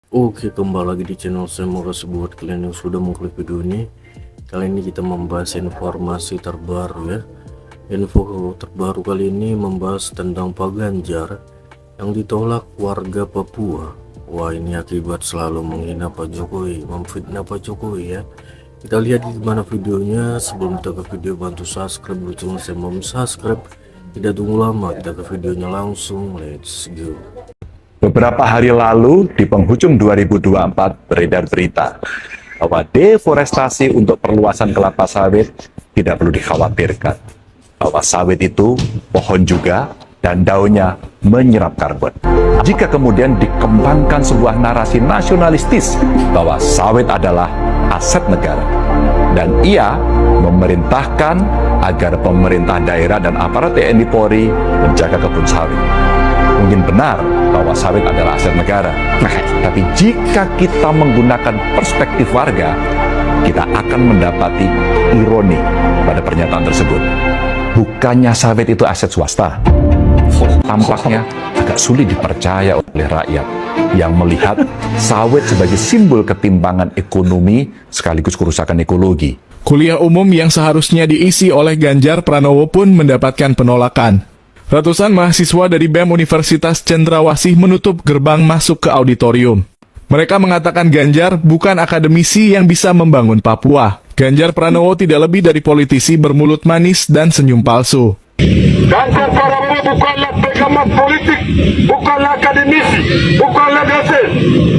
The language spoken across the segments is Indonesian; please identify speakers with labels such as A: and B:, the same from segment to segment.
A: Oke, kembali lagi di channel saya. Makasih buat kalian yang sudah mengklik video ini. Kali ini kita membahas informasi terbaru ya. Info terbaru kali ini membahas tentang Pak Ganjar yang ditolak warga Papua. Wah, ini akibat selalu menghina Pak Jokowi, memfitnah Pak Jokowi ya. Kita lihat di mana videonya. Sebelum kita ke video, bantu subscribe dulu channel saya. Mau subscribe, tidak tunggu lama, kita ke videonya langsung. Let's go.
B: Beberapa hari lalu di penghujung 2024 beredar berita bahwa deforestasi untuk perluasan kelapa sawit tidak perlu dikhawatirkan. Bahwa sawit itu pohon juga dan daunnya menyerap karbon. Jika kemudian dikembangkan sebuah narasi nasionalistis bahwa sawit adalah aset negara dan ia memerintahkan agar pemerintah daerah dan aparat TNI Polri menjaga kebun sawit. Mungkin benar bahwa sawit adalah aset negara. Tapi jika kita menggunakan perspektif warga, kita akan mendapati ironi pada pernyataan tersebut. Bukannya sawit itu aset swasta. Tampaknya agak sulit dipercaya oleh rakyat yang melihat sawit sebagai simbol ketimpangan ekonomi sekaligus kerusakan ekologi.
C: Kuliah umum yang seharusnya diisi oleh Ganjar Pranowo pun mendapatkan penolakan. Ratusan mahasiswa dari BEM Universitas Cendrawasih menutup gerbang masuk ke auditorium. Mereka mengatakan Ganjar bukan akademisi yang bisa membangun Papua. Ganjar Pranowo tidak lebih dari politisi bermulut manis dan senyum palsu.
D: Ganjar Pranowo bukanlah pengamat politik, bukanlah akademisi, bukanlah dosen.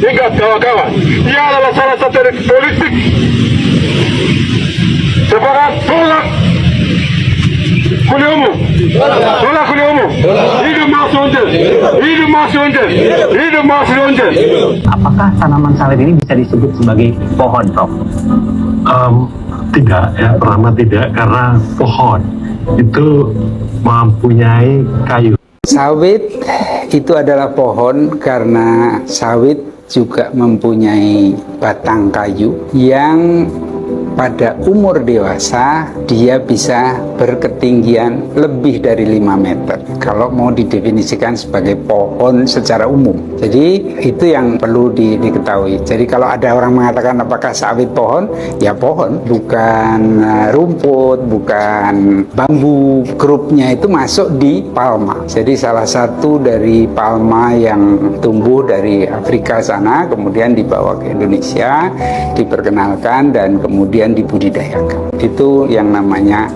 D: Ingat kawan-kawan, ia adalah salah satu dari politik. Sebagai tolak kuliah umum, tolak kuliah umum. Hidup Mas Onjen, hidup Mas Onjen, hidup Mas Onjen.
E: Apakah tanaman sawit ini bisa disebut sebagai pohon, Prof?
F: Tidak ya, pertama tidak, karena pohon itu mempunyai kayu.
G: Sawit itu adalah pohon karena sawit juga mempunyai batang kayu yang pada umur dewasa dia bisa berketinggian lebih dari 5 meter kalau mau didefinisikan sebagai pohon secara umum. Jadi itu yang perlu diketahui. Jadi kalau ada orang mengatakan apakah sawit pohon, ya pohon, bukan rumput, bukan bambu. Grupnya itu masuk di palma. Jadi salah satu dari palma yang tumbuh dari Afrika sana kemudian dibawa ke Indonesia, diperkenalkan dan kemudian dibudidayakan. Itu yang namanya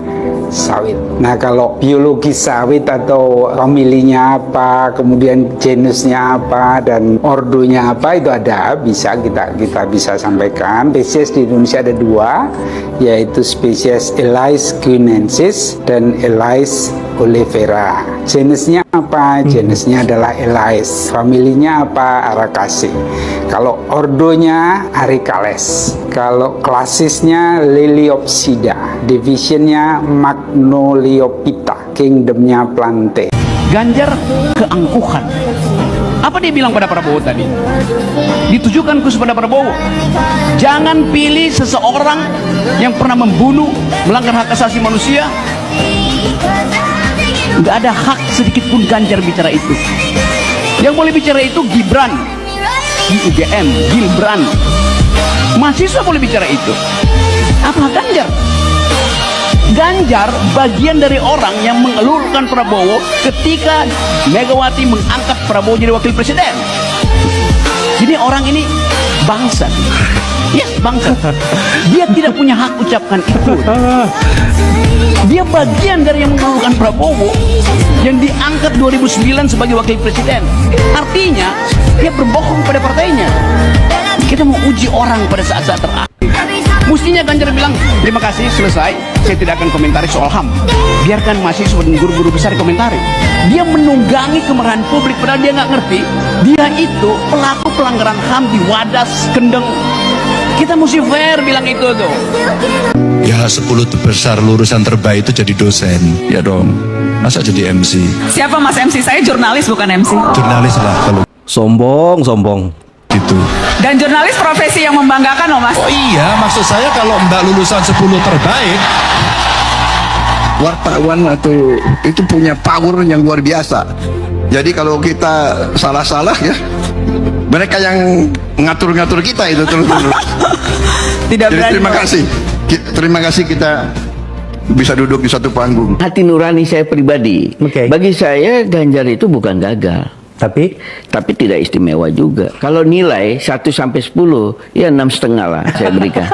G: sawit. Nah, kalau biologi sawit atau familinya apa, kemudian genusnya apa dan ordonya apa, itu ada, bisa kita bisa sampaikan. Spesies di Indonesia ada 2, yaitu spesies Elais guinensis dan Elais olivera. Jenisnya apa? Jenisnya adalah Elais. Familinya apa? Aracaceae. Kalau ordonya Aricales. Kalau klasisnya Liliopsida. Divisionnya Magnoliophyta. Kingdomnya Plantae.
H: Ganjar keangkuhan. Apa dia bilang pada Prabowo tadi? Ditujukan khusus pada Prabowo. Jangan pilih seseorang yang pernah membunuh, melanggar hak asasi manusia. Nggak ada hak sedikit pun Ganjar bicara itu. Yang boleh bicara itu Gibran di UGM, Gibran. Mahasiswa boleh bicara itu. Apa Ganjar? Ganjar bagian dari orang yang mengelurkan Prabowo ketika Megawati mengangkat Prabowo jadi wakil presiden. Jadi orang ini bangsa. Yes, bangsa. Dia tidak punya hak ucapkan itu. Dia bagian dari yang mengelurkan Prabowo yang diangkat 2009 sebagai wakil presiden. Artinya dia berbohong pada partainya. Kita mau uji orang pada saat-saat terakhir. Mestinya Ganjar bilang, terima kasih, selesai, saya tidak akan komentari soal HAM. Biarkan mahasiswa dan guru-guru besar komentari. Dia menunggangi kemarahan publik, padahal dia nggak ngerti. Dia itu pelaku pelanggaran HAM di Wadas, Kendeng. Kita mesti fair bilang itu tuh.
I: Ya 10 besar lulusan terbaik itu jadi dosen, ya dong. Masa jadi MC?
J: Siapa Mas MC? Saya jurnalis bukan MC.
I: Jurnalis lah kalau
A: Sombong.
I: gitu.
J: Dan jurnalis profesi yang membanggakan loh Mas.
I: Oh iya, maksud saya kalau Mbak lulusan 10 terbaik.
K: Wartawan atau itu punya power yang luar biasa. Jadi kalau kita salah-salah ya,
I: Mereka yang ngatur-ngatur kita itu terus.
H: Tidak
I: Jadi
H: berani.
I: terima kasih kita bisa duduk di satu panggung.
H: Hati nurani saya pribadi.
E: Oke.
H: Bagi saya Ganjar itu bukan gagal.
E: Tapi
H: Tidak istimewa juga. Kalau nilai 1 sampai 10, ya 6,5 lah saya berikan.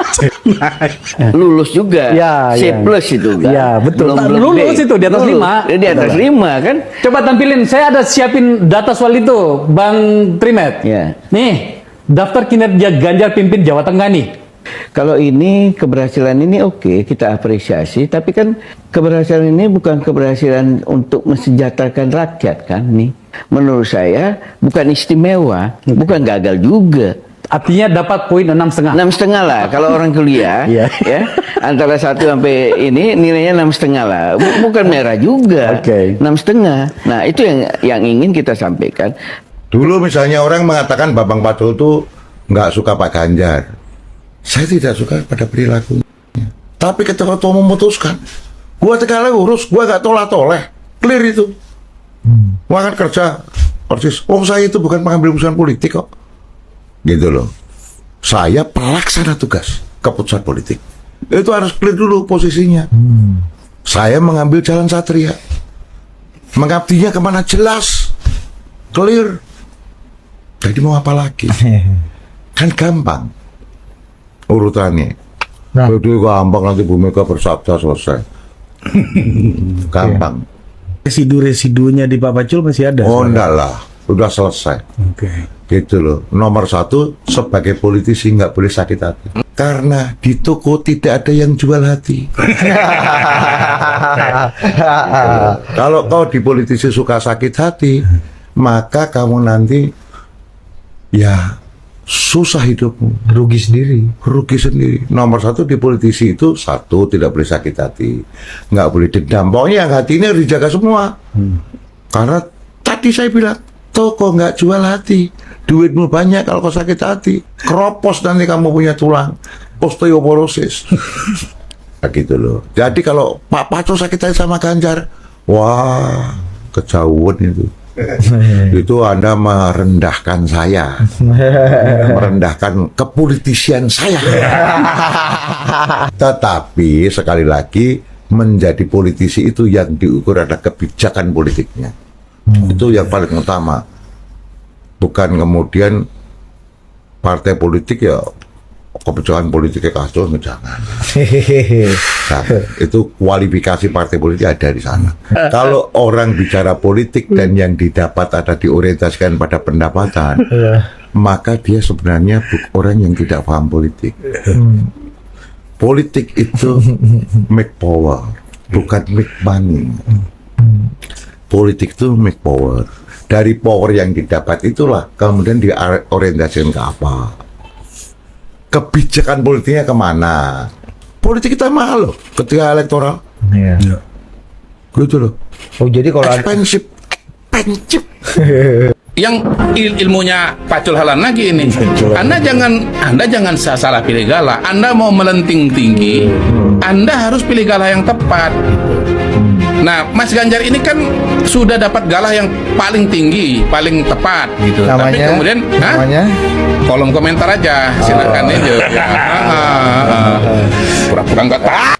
H: Lulus juga.
E: Ya,
H: C
E: ya.
H: plus itu kan.
E: Ya, betul.
H: Belum
E: Lulus
H: B.
E: itu di atas
H: Lulus.
E: 5.
H: Di atas 5 kan.
E: coba tampilin, saya ada siapin data soal itu, Bang Trimet.
H: Ya.
E: Nih, daftar kinerja Ganjar pimpin Jawa Tengah nih.
H: Kalau ini keberhasilan ini oke, kita apresiasi. Tapi kan keberhasilan ini bukan keberhasilan untuk mensejahterakan rakyat kan nih. Menurut saya bukan istimewa, bukan gagal juga.
E: Artinya dapat poin 6,5.
H: 6,5 lah kalau orang kuliah.
E: Iya.
H: Ya, antara 1 sampai ini nilainya 6,5 lah. Bukan merah juga.
E: Oke.
H: 6,5. Nah itu yang ingin kita sampaikan.
K: Dulu misalnya orang mengatakan Bambang Pacul itu nggak suka Pak Ganjar. Saya tidak suka pada perilakunya. Tapi ketika ketua memutuskan, gua tegak lurus, gua nggak toleh-toleh, clear itu. Gua akan kerja persis. Oh saya itu bukan pengambil keputusan politik kok. Gitu loh. Saya pelaksana tugas keputusan politik. Itu harus clear dulu posisinya. Saya mengambil jalan satria. Mengabdinya kemana jelas, clear. Jadi mau apa lagi? Kan gampang urutannya. Jadi gampang nanti Bu Mega bersabda selesai. Gampang.
L: Residu-residunya di Pak Pacul masih ada?
K: Oh enggak lah, udah selesai.
L: Oke.
K: Gitu loh. Nomor 1, sebagai politisi nggak boleh sakit hati. Karena di toko tidak ada yang jual hati. Kalau kau di politisi suka sakit hati, maka kamu nanti ya susah hidupmu, rugi sendiri. Nomor 1 di politisi itu 1 tidak boleh sakit hati, nggak boleh dendam. Pokoknya yang hati ini harus dijaga semua. Karena tadi saya bilang toko nggak jual hati, duitmu banyak kalau kau sakit hati, keropos nanti kamu punya tulang, osteoporosis. Nah, gitu loh. Jadi kalau Pak Pacul sakit hati sama Ganjar, wah kejauhan itu. Itu Anda merendahkan saya, merendahkan kepolitisian saya. Tetapi sekali lagi, menjadi politisi itu yang diukur adalah kebijakan politiknya. Itu yang paling utama. Bukan kemudian partai politik ya kebijakan politiknya kacau, jangan. Nah, itu kualifikasi partai politik ada di sana. Kalau orang bicara politik dan yang didapat ada diorientasikan pada pendapatan, maka dia sebenarnya orang yang tidak paham politik. Politik itu make power, bukan make money. Politik itu make power. Dari power yang didapat itulah kemudian diorientasikan ke apa. Kebijakan politiknya kemana? Politik kita mahal loh ketika elektoral.
L: Iya.
K: Gitu loh.
L: Oh jadi kalau
K: expensive.
M: Yang ilmunya Pacul Halan lagi ini. Anda jangan salah pilih galah. Anda mau melenting tinggi, Anda harus pilih galah yang tepat. Nah, Mas Ganjar ini kan sudah dapat galah yang paling tinggi, paling tepat gitu.
L: Namanya,
M: tapi kemudian
L: namanya?
M: Kolom komentar aja, silakan aja. Pura-pura nggak tahu.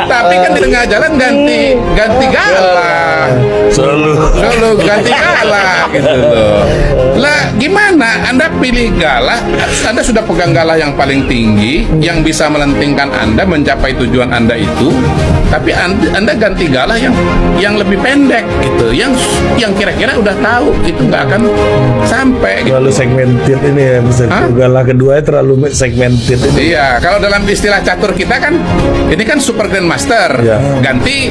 M: Tapi kan di tengah jalan ganti galah. Selalu ganti galah gitu loh. Lah gimana? Anda pilih galah, Anda sudah pegang galah yang paling tinggi, yang bisa melentingkan Anda mencapai tujuan Anda itu, tapi Anda ganti galah yang lebih pendek gitu, yang kira-kira udah tahu itu nggak akan sampai.
L: Terlalu segmented ini ya, galah keduanya terlalu segmented ini.
M: Iya, kalau dalam istilah catur kita kan, ini kan super grandmaster, ganti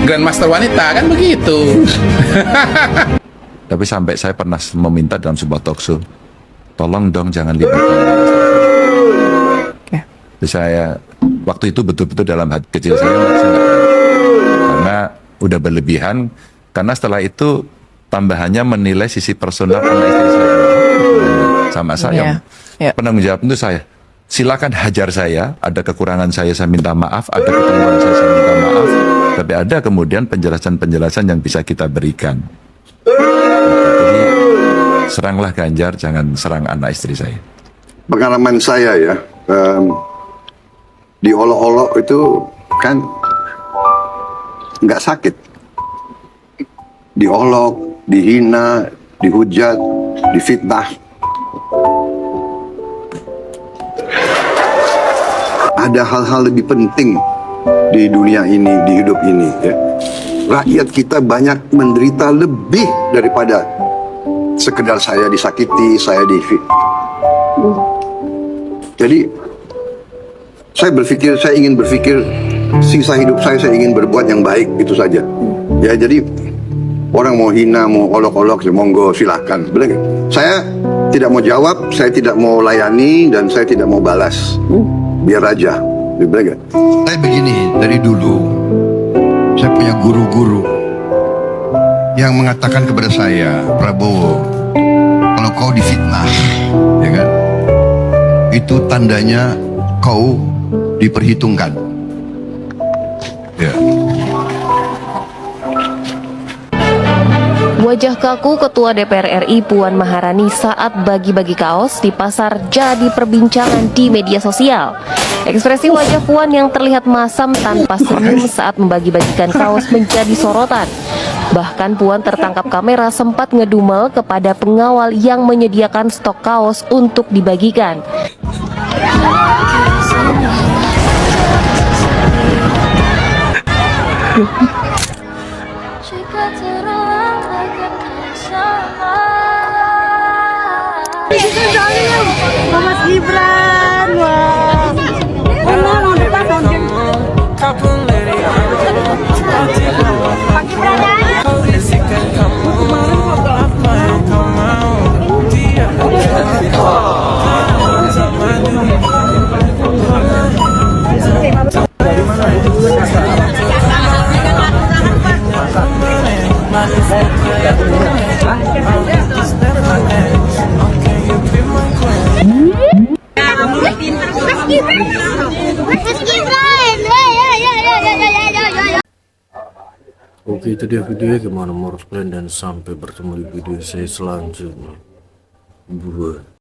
M: grandmaster wanita kan begitu.
B: Tapi sampai saya pernah meminta dalam sebuah talkshow, tolong dong jangan libatkan. Saya waktu itu betul-betul dalam hati kecil saya karena udah berlebihan. Karena setelah itu tambahannya menilai sisi personal anak istri saya sama saya. Penanggung jawab itu saya. Silakan hajar saya, ada kekurangan saya minta maaf, ada kekeliruan saya minta maaf. Tapi ada kemudian penjelasan-penjelasan yang bisa kita berikan. Jadi, seranglah Ganjar, jangan serang anak istri saya.
N: Pengalaman saya ya, diolok-olok itu kan nggak sakit. Diolok, dihina, dihujat, difitnah. Ada hal-hal lebih penting di dunia ini, di hidup ini. Ya. Rakyat kita banyak menderita lebih daripada sekedar saya disakiti, saya Jadi saya ingin berpikir sisa hidup saya ingin berbuat yang baik, itu saja. Ya, jadi orang mau hina, mau olok-olok, ya monggo silakan. Benar nggak? Saya tidak mau jawab, saya tidak mau layani, dan saya tidak mau balas. Biar aja. Benar nggak? Saya begini, dari dulu saya punya guru-guru yang mengatakan kepada saya, Prabowo, kalau kau difitnah, ya kan, itu tandanya kau diperhitungkan. Ya.
O: Wajah kaku Ketua DPR RI Puan Maharani saat bagi-bagi kaos di pasar jadi perbincangan di media sosial. Ekspresi wajah Puan yang terlihat masam tanpa senyum saat membagi-bagikan kaos menjadi sorotan. Bahkan Puan tertangkap kamera sempat ngedumel kepada pengawal yang menyediakan stok kaos untuk dibagikan.
P: Mas Gibran, wah. Mau depan dong. Pak Gibran ya.
A: Oke, itu dia videonya. Gimana menurut kalian, dan sampai bertemu di video saya selanjutnya. Buat